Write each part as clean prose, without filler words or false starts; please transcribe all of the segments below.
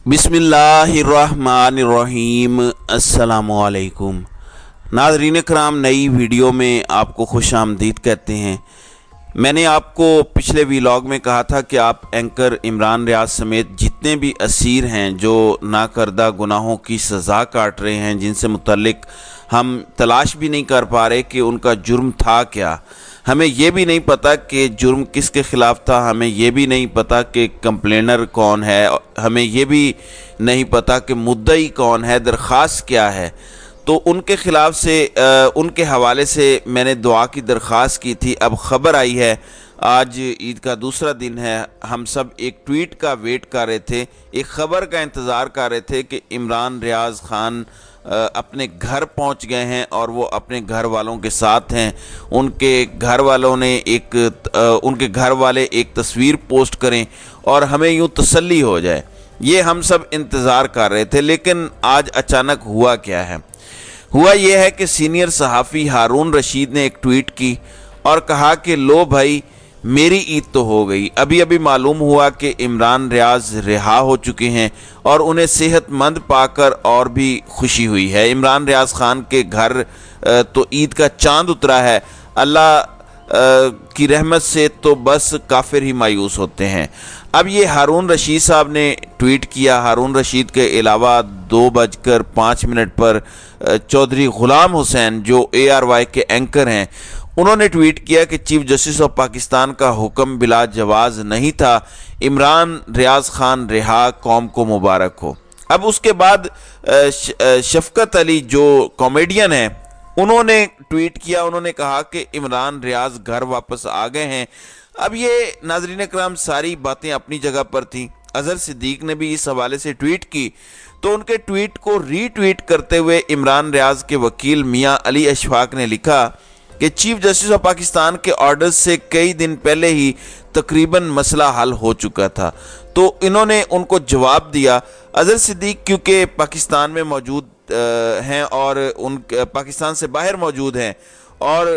बिस्मिल्लाहिर्रहमानिर्रहीम। अस्सलामुअलैकुम। नाज़रीन कराम, नई वीडियो में आपको खुश आमदीद कहते हैं। मैंने आपको पिछले व्लॉग में कहा था कि आप एंकर इमरान रियाज समेत जितने भी असीर हैं जो नाकर्दा गुनाहों की सज़ा काट रहे हैं, जिनसे मुतल्लिक हम तलाश भी नहीं कर पा रहे कि उनका जुर्म था क्या, हमें ये भी नहीं पता कि जुर्म किसके ख़िलाफ़ था, हमें ये भी नहीं पता कि कंप्लेनर कौन है, हमें ये भी नहीं पता कि मुद्दई कौन है, दरख्वास्त क्या है। तो उनके ख़िलाफ़ से उनके हवाले से मैंने दुआ की दरख्वास्त की थी। अब ख़बर आई है, आज ईद का दूसरा दिन है, हम सब एक ट्वीट का वेट कर रहे थे, एक ख़बर का इंतज़ार कर रहे थे कि इमरान रियाज ख़ान अपने घर पहुंच गए हैं और वो अपने घर वालों के साथ हैं। उनके घर वाले एक तस्वीर पोस्ट करें और हमें यूं तसल्ली हो जाए, ये हम सब इंतज़ार कर रहे थे। लेकिन आज अचानक हुआ क्या है? हुआ ये है कि सीनियर सहाफ़ी हारून रशीद ने एक ट्वीट की और कहा कि लो भाई, मेरी ईद तो हो गई। अभी अभी मालूम हुआ कि इमरान रियाज रिहा हो चुके हैं और उन्हें सेहतमंद पाकर और भी खुशी हुई है। इमरान रियाज ख़ान के घर तो ईद का चांद उतरा है। अल्लाह की रहमत से तो बस काफिर ही मायूस होते हैं। अब ये हारून रशीद साहब ने ट्वीट किया। हारून रशीद के अलावा 2:05 पर चौधरी ग़ुलाम हुसैन जो ARY के एंकर हैं, उन्होंने ट्वीट किया कि चीफ जस्टिस ऑफ पाकिस्तान का हुक्म बिला जवाज़ नहीं था, इमरान रियाज ख़ान रिहा, कौम को मुबारक हो। अब उसके बाद शफकत अली जो कॉमेडियन हैं, उन्होंने ट्वीट किया। उन्होंने कहा कि इमरान रियाज घर वापस आ गए हैं। अब ये नाज़रीन कराम सारी बातें अपनी जगह पर थीं। अज़हर सिद्दीक ने भी इस हवाले से ट्वीट की, तो उनके ट्वीट को रीट्वीट करते हुए इमरान रियाज के वकील मियां अली अशफाक ने लिखा कि चीफ जस्टिस ऑफ पाकिस्तान के ऑर्डर्स से कई दिन पहले ही तकरीबन मसला हल हो चुका था। तो इन्होंने उनको जवाब दिया। अज़हर सिद्दीक क्योंकि पाकिस्तान में मौजूद हैं और पाकिस्तान से बाहर मौजूद हैं और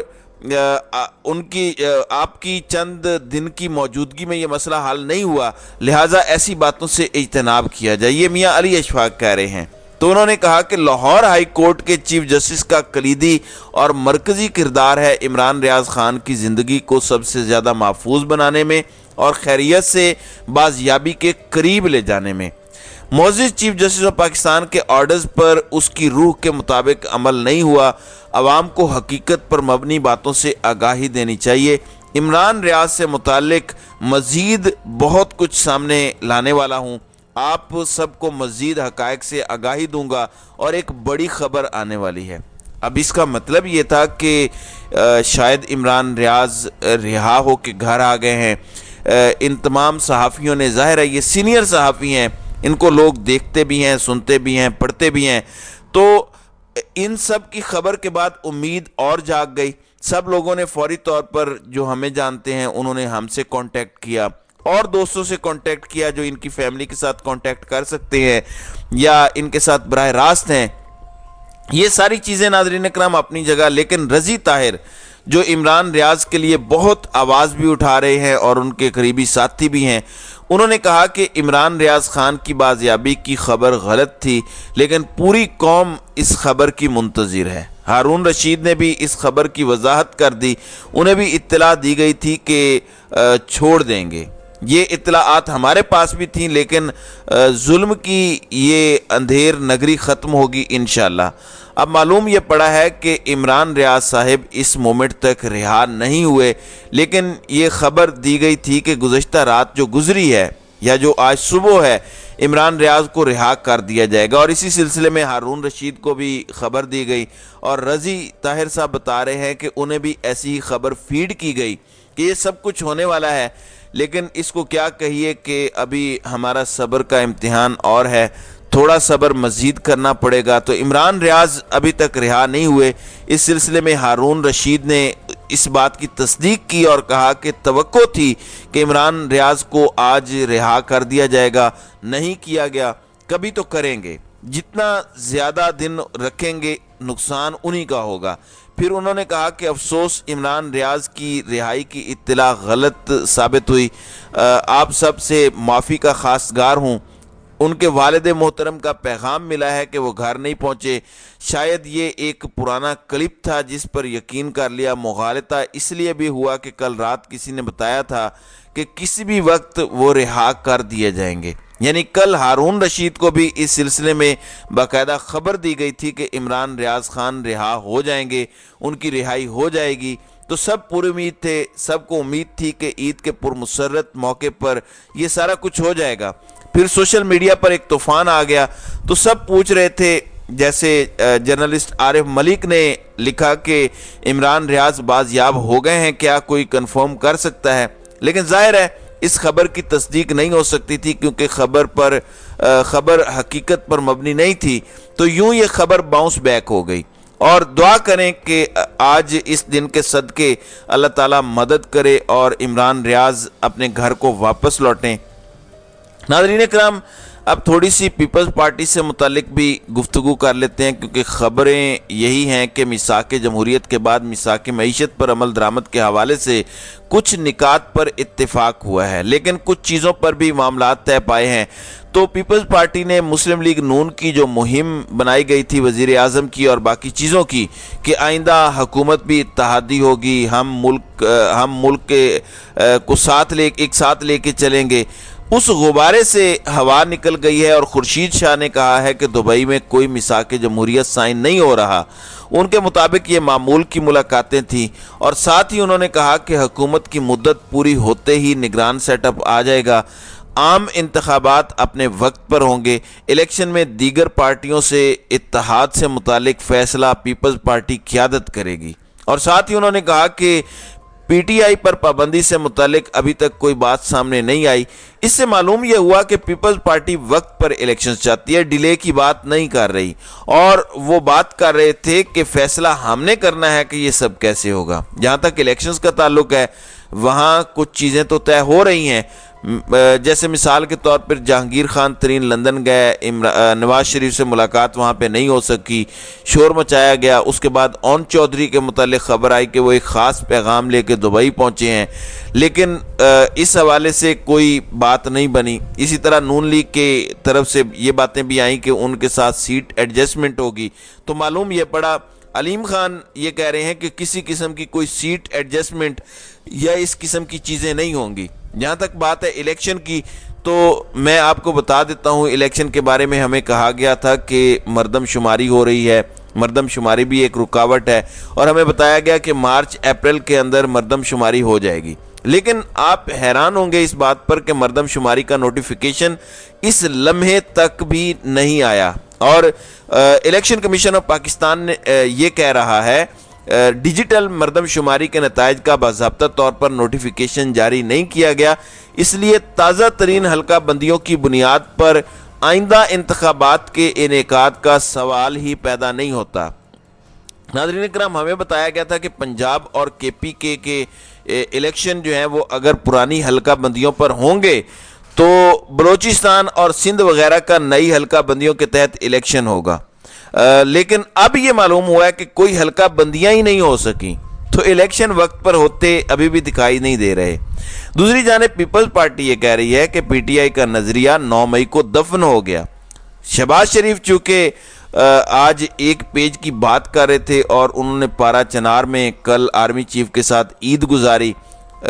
आपकी चंद दिन की मौजूदगी में ये मसला हल नहीं हुआ, लिहाजा ऐसी बातों से इज्तनाब किया जाए, ये मियां अली अशफाक कह रहे हैं। तो उन्होंने कहा कि लाहौर हाई कोर्ट के चीफ जस्टिस का कलीदी और मरकज़ी किरदार है इमरान रियाज ख़ान की ज़िंदगी को सबसे ज़्यादा महफूज बनाने में और खैरियत से बाज़याबी के करीब ले जाने में। मोअज़्ज़िज़ चीफ जस्टिस ऑफ पाकिस्तान के ऑर्डर्स पर उसकी रूह के मुताबिक अमल नहीं हुआ। अवाम को हकीकत पर मबनी बातों से आगाही देनी चाहिए। इमरान रियाज से मुताल्लिक मज़ीद बहुत कुछ सामने लाने वाला हूँ। आप सबको मज़ीद हक़ाइक़ से आगाही दूंगा और एक बड़ी ख़बर आने वाली है। अब इसका मतलब ये था कि शायद इमरान रियाज रिहा हो के घर आ गए हैं। इन तमाम सहाफ़ियों ने, ज़ाहिर है ये सीनियर सहाफ़ी हैं, इनको लोग देखते भी हैं, सुनते भी हैं, पढ़ते भी हैं, तो इन सब की खबर के बाद उम्मीद और जाग गई। सब लोगों ने फौरी तौर पर, जो हमें जानते हैं, उन्होंने हमसे कांटेक्ट किया और दोस्तों से कांटेक्ट किया जो इनकी फैमिली के साथ कांटेक्ट कर सकते हैं या इनके साथ बराह रास्त हैं। ये सारी चीज़ें नाज़रीन कराम अपनी जगह, लेकिन रज़ी ताहिर जो इमरान रियाज के लिए बहुत आवाज़ भी उठा रहे हैं और उनके करीबी साथी भी हैं, उन्होंने कहा कि इमरान रियाज ख़ान की बाज़याबी की खबर गलत थी, लेकिन पूरी कौम इस खबर की मुंतज़िर है। हारून रशीद ने भी इस खबर की वजाहत कर दी। उन्हें भी इत्तला दी गई थी कि छोड़ देंगे। ये इत्तलाआत हमारे पास भी थी, लेकिन जुल्म की ये अंधेर नगरी ख़त्म होगी इंशाअल्लाह। अब मालूम ये पड़ा है कि इमरान रियाज साहिब इस मोमेंट तक रिहा नहीं हुए, लेकिन ये ख़बर दी गई थी कि गुज़श्ता रात जो गुज़री है या जो आज सुबह है, इमरान रियाज को रिहा कर दिया जाएगा। और इसी सिलसिले में हारून रशीद को भी खबर दी गई और रज़ी ताहिर साहब बता रहे हैं कि उन्हें भी ऐसी ही खबर फीड की गई कि ये सब कुछ होने वाला है। लेकिन इसको क्या कहिए कि अभी हमारा सब्र का इम्तिहान और है, थोड़ा सब्र मज़ीद करना पड़ेगा। तो इमरान रियाज अभी तक रिहा नहीं हुए। इस सिलसिले में हारून रशीद ने इस बात की तस्दीक की और कहा कि तवक्को थी कि इमरान रियाज को आज रिहा कर दिया जाएगा, नहीं किया गया, कभी तो करेंगे। जितना ज़्यादा दिन रखेंगे नुकसान उन्हीं का होगा। फिर उन्होंने कहा कि अफसोस इमरान रियाज की रिहाई की इत्तला गलत साबित हुई। आप सब से माफ़ी का खासगार हूँ। ان کے والد محترم کا پیغام ملا ہے کہ وہ گھر نہیں پہنچے۔ شاید یہ ایک پرانا کلپ تھا جس پر یقین کر لیا۔ مغالطہ اس لیے بھی ہوا کہ کل رات کسی نے بتایا تھا کہ کسی بھی وقت وہ رہا کر دیے جائیں گے، یعنی کل ہارون رشید کو بھی اس سلسلے میں باقاعدہ خبر دی گئی تھی کہ عمران ریاض خان رہا ہو جائیں گے، ان کی رہائی ہو جائے گی۔ تو سب پر امید تھے، سب کو امید تھی کہ عید کے پرمسرت موقع پر یہ سارا کچھ ہو جائے گا۔ پھر سوشل میڈیا پر ایک طوفان آ گیا تو سب پوچھ رہے تھے، جیسے جرنلسٹ عارف ملک نے لکھا کہ عمران ریاض بازیاب ہو گئے ہیں، کیا کوئی کنفرم کر سکتا ہے؟ لیکن ظاہر ہے اس خبر کی تصدیق نہیں ہو سکتی تھی کیونکہ خبر حقیقت پر مبنی نہیں تھی، تو یوں یہ خبر باؤنس بیک ہو گئی۔ اور دعا کریں کہ آج اس دن کے صدقے اللہ تعالیٰ مدد کرے اور عمران ریاض اپنے گھر کو واپس لوٹیں۔ ناظرین اکرام، اب تھوڑی سی پیپلز پارٹی سے متعلق بھی گفتگو کر لیتے ہیں، کیونکہ خبریں یہی ہیں کہ میثاق جمہوریت کے بعد میثاق معیشت پر عمل درآمد کے حوالے سے کچھ نکات پر اتفاق ہوا ہے، لیکن کچھ چیزوں پر بھی معاملات طے پائے ہیں۔ تو پیپلز پارٹی نے مسلم لیگ نون کی جو مہم بنائی گئی تھی وزیر اعظم کی اور باقی چیزوں کی کہ آئندہ حکومت بھی اتحادی ہوگی، ہم ملک کو ایک ساتھ لے کے چلیں گے، اس غبارے سے ہوا نکل گئی ہے اور خورشید شاہ نے کہا ہے کہ دبئی میں کوئی میثاق جمہوریت سائن نہیں ہو رہا۔ ان کے مطابق یہ معمول کی ملاقاتیں تھیں، اور ساتھ ہی انہوں نے کہا کہ حکومت کی مدت پوری ہوتے ہی نگران سیٹ اپ آ جائے گا، عام انتخابات اپنے وقت پر ہوں گے، الیکشن میں دیگر پارٹیوں سے اتحاد سے متعلق فیصلہ پیپلز پارٹی قیادت کرے گی۔ اور ساتھ ہی انہوں نے کہا کہ پی ٹی آئی پر پابندی سے متعلق ابھی تک کوئی بات سامنے نہیں آئی۔ اس سے معلوم یہ ہوا کہ پیپلز پارٹی وقت پر الیکشن چاہتی ہے، ڈیلے کی بات نہیں کر رہی، اور وہ بات کر رہے تھے کہ فیصلہ ہم نے کرنا ہے کہ یہ سب کیسے ہوگا۔ جہاں تک الیکشنز کا تعلق ہے وہاں کچھ چیزیں تو طے ہو رہی ہیں، جیسے مثال کے طور پر جہانگیر خان ترین لندن گئے، نواز شریف سے ملاقات وہاں پہ نہیں ہو سکی، شور مچایا گیا۔ اس کے بعد اون چودھری کے متعلق خبر آئی کہ وہ ایک خاص پیغام لے کے دبئی پہنچے ہیں، لیکن اس حوالے سے کوئی بات نہیں بنی۔ اسی طرح نون لیگ کے طرف سے یہ باتیں بھی آئیں کہ ان کے ساتھ سیٹ ایڈجسٹمنٹ ہوگی، تو معلوم یہ پڑا علیم خان یہ کہہ رہے ہیں کہ کسی قسم کی کوئی سیٹ ایڈجسٹمنٹ یا اس قسم کی چیزیں نہیں ہوں گی۔ جہاں تک بات ہے الیکشن کی، تو میں آپ کو بتا دیتا ہوں، الیکشن کے بارے میں ہمیں کہا گیا تھا کہ مردم شماری ہو رہی ہے، مردم شماری بھی ایک رکاوٹ ہے، اور ہمیں بتایا گیا کہ مارچ اپریل کے اندر مردم شماری ہو جائے گی۔ لیکن آپ حیران ہوں گے اس بات پر کہ مردم شماری کا نوٹیفیکیشن اس لمحے تک بھی نہیں آیا، اور الیکشن کمیشن آف پاکستان نے یہ کہہ رہا ہے ڈیجیٹل مردم شماری کے نتائج کا باضابطہ طور پر نوٹیفیکیشن جاری نہیں کیا گیا، اس لیے تازہ ترین حلقہ بندیوں کی بنیاد پر آئندہ انتخابات کے انعقاد کا سوال ہی پیدا نہیں ہوتا۔ ناظرین اکرام، ہمیں بتایا گیا تھا کہ پنجاب اور کے پی کے الیکشن جو ہیں وہ اگر پرانی حلقہ بندیوں پر ہوں گے تو بلوچستان اور سندھ وغیرہ کا نئی حلقہ بندیوں کے تحت الیکشن ہوگا، لیکن اب یہ معلوم ہوا ہے کہ کوئی حلقہ بندیاں ہی نہیں ہو سکیں، تو الیکشن وقت پر ہوتے ابھی بھی دکھائی نہیں دے رہے۔ دوسری جانب پیپلز پارٹی یہ کہہ رہی ہے کہ پی ٹی آئی کا نظریہ 9 مئی کو دفن ہو گیا۔ شہباز شریف چونکہ آج ایک پیج کی بات کر رہے تھے اور انہوں نے پارا چنار میں کل آرمی چیف کے ساتھ عید گزاری،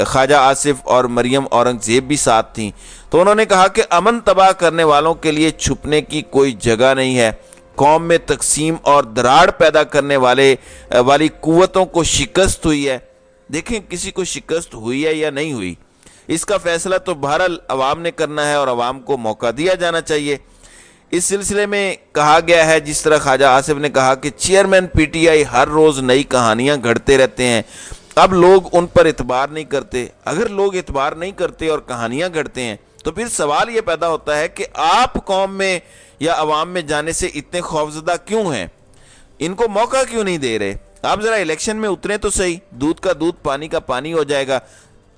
خواجہ آصف اور مریم اورنگزیب بھی ساتھ تھیں، تو انہوں نے کہا کہ امن تباہ کرنے والوں کے لیے چھپنے کی کوئی جگہ نہیں ہے، قوم میں تقسیم اور دراڑ پیدا کرنے والی قوتوں کو شکست ہوئی ہے۔ دیکھیں کسی کو شکست ہوئی ہے یا نہیں ہوئی، اس کا فیصلہ تو بہرحال عوام نے کرنا ہے اور عوام کو موقع دیا جانا چاہیے۔ اس سلسلے میں کہا گیا ہے، جس طرح خواجہ آصف نے کہا کہ چیئرمین پی ٹی آئی ہر روز نئی کہانیاں گھڑتے رہتے ہیں، اب لوگ ان پر اعتبار نہیں کرتے۔ اگر لوگ اعتبار نہیں کرتے اور کہانیاں گھڑتے ہیں تو پھر سوال یہ پیدا ہوتا ہے کہ آپ قوم میں یا عوام میں جانے سے اتنے خوفزدہ کیوں ہیں؟ ان کو موقع کیوں نہیں دے رہے؟ آپ ذرا الیکشن میں اتریں تو صحیح، دودھ کا دودھ پانی کا پانی ہو جائے گا،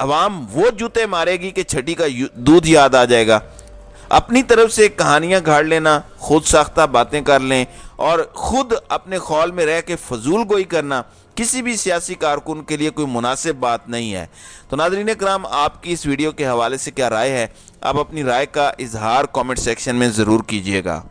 عوام وہ جوتے مارے گی کہ چھٹی کا دودھ یاد آ جائے گا۔ اپنی طرف سے کہانیاں گھاڑ لینا، خود ساختہ باتیں کر لیں اور خود اپنے خول میں رہ کے فضول گوئی کرنا किसी भी सियासी कारकुन के लिए कोई मुनासिब बात नहीं है। तो नाज़रीन इकराम, आपकी इस वीडियो के हवाले से क्या राय है? आप अपनी राय का इजहार कमेंट सेक्शन में ज़रूर कीजिएगा।